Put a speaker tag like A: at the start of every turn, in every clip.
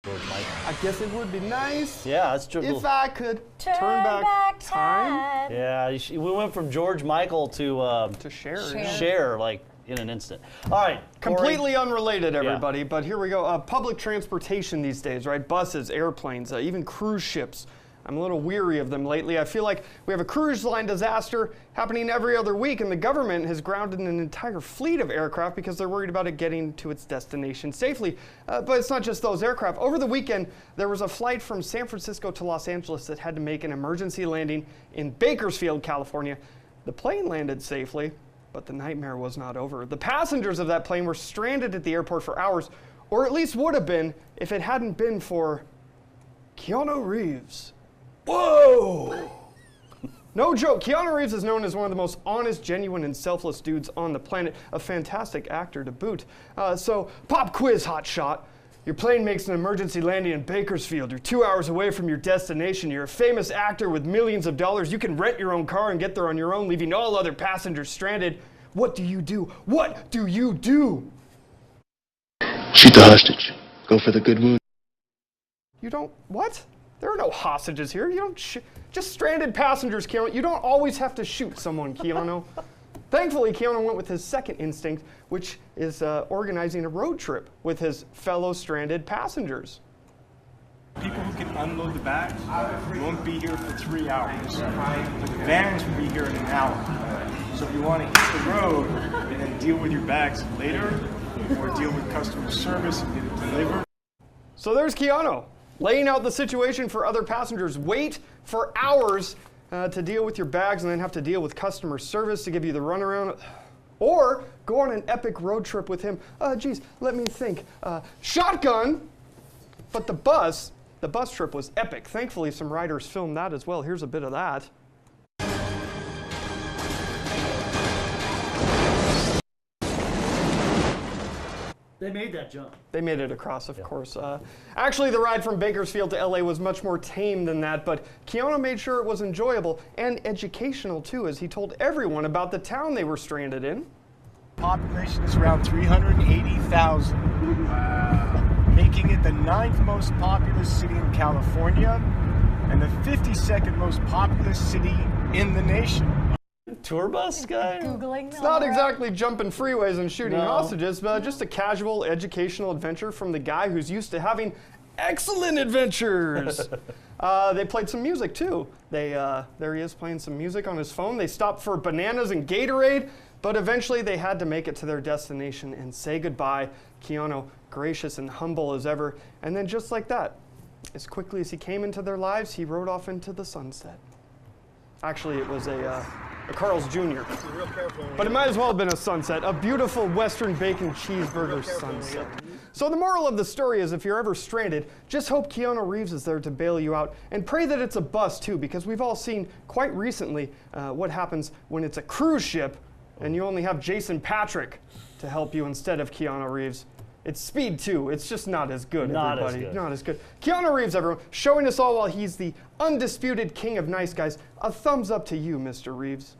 A: George Michael.
B: I guess it would be nice.
A: Yeah, that's true.
B: If I could turn back time.
A: Yeah, we went from George Michael to Cher, like in an instant. All right,
B: completely unrelated, everybody. But here we go. Public transportation these days, right? Buses, airplanes, even cruise ships. I'm a little weary of them lately. I feel like we have a cruise line disaster happening every other week, and the government has grounded an entire fleet of aircraft because they're worried about it getting to its destination safely. But it's not just those aircraft. Over the weekend, there was a flight from San Francisco to Los Angeles that had to make an emergency landing in Bakersfield, California. The plane landed safely, but the nightmare was not over. The passengers of that plane were stranded at the airport for hours, or at least would have been if it hadn't been for Keanu Reeves. Whoa! No joke, Keanu Reeves is known as one of the most honest, genuine, and selfless dudes on the planet. A fantastic actor to boot. So, pop quiz, hotshot. Your plane makes an emergency landing in Bakersfield. You're 2 hours away from your destination. You're a famous actor with millions of dollars. You can rent your own car and get there on your own, leaving all other passengers stranded. What do you do? What do you do?
C: Shoot the hostage. Go for the good wound.
B: You don't, what? There are no hostages here. You don't just stranded passengers, Keanu. You don't always have to shoot someone, Keanu. Thankfully, Keanu went with his second instinct, which is organizing a road trip with his fellow stranded passengers.
D: People who can unload the bags won't be here for 3 hours. But the vans will be here in an hour. So if you want to hit the road and then deal with your bags later, or deal with customer service and get it delivered.
B: So there's Keanu, laying out the situation for other passengers. Wait for hours to deal with your bags and then have to deal with customer service to give you the runaround. Or go on an epic road trip with him. Geez, let me think. Shotgun! But the bus trip was epic. Thankfully, some writers filmed that as well. Here's a bit of that.
A: They made that jump.
B: They made it across, of course. Actually, the ride from Bakersfield to LA was much more tame than that, but Keanu made sure it was enjoyable and educational too, as he told everyone about the town they were stranded in.
D: Population is around 380,000, making it the 9th most populous city in California and the 52nd most populous city in the nation.
A: Tour bus guy?
E: Googling.
B: It's not exactly jumping freeways and shooting hostages, but just a casual educational adventure from the guy who's used to having excellent adventures. They played some music too. There he is playing some music on his phone. They stopped for bananas and Gatorade, but eventually they had to make it to their destination and say goodbye. Keanu, gracious and humble as ever. And then just like that, as quickly as he came into their lives, he rode off into the sunset. Actually, it was a Carl's Jr. But it might as well have been a sunset, a beautiful Western bacon cheeseburger sunset. So the moral of the story is if you're ever stranded, just hope Keanu Reeves is there to bail you out, and pray that it's a bus too, because we've all seen quite recently what happens when it's a cruise ship and you only have Jason Patric to help you instead of Keanu Reeves. It's Speed 2. It's just not as good, everybody. Not as good. Keanu Reeves, everyone, showing us all while he's the undisputed king of nice guys. A thumbs up to you, Mr. Reeves.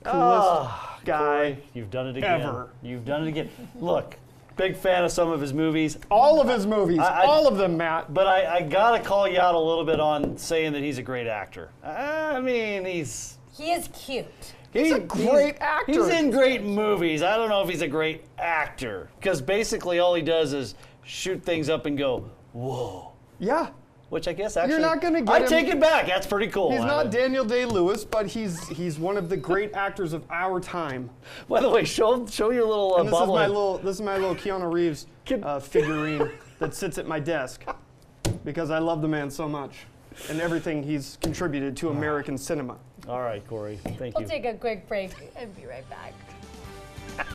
B: Coolest guy
A: Cory, you've done it again.
B: ever.
A: You've done it again. Look, big fan of some of his movies.
B: All of his movies. All of them, Matt.
A: But I gotta call you out a little bit on saying that he's a great actor. I mean,
E: He is cute.
B: He's a great actor.
A: He's in great movies. I don't know if he's a great actor, because basically all he does is shoot things up and go, whoa.
B: Yeah.
A: Which I guess actually,
B: You're not gonna get
A: I
B: him.
A: take it back. That's pretty cool.
B: He's not Daniel Day-Lewis, but he's one of the great actors of our time.
A: By the way, show your little
B: And this
A: bubble.
B: is my little Keanu Reeves figurine that sits at my desk because I love the man so much and everything he's contributed to American cinema.
A: All right, Cory. Thank you.
E: We'll take a quick break and be right back.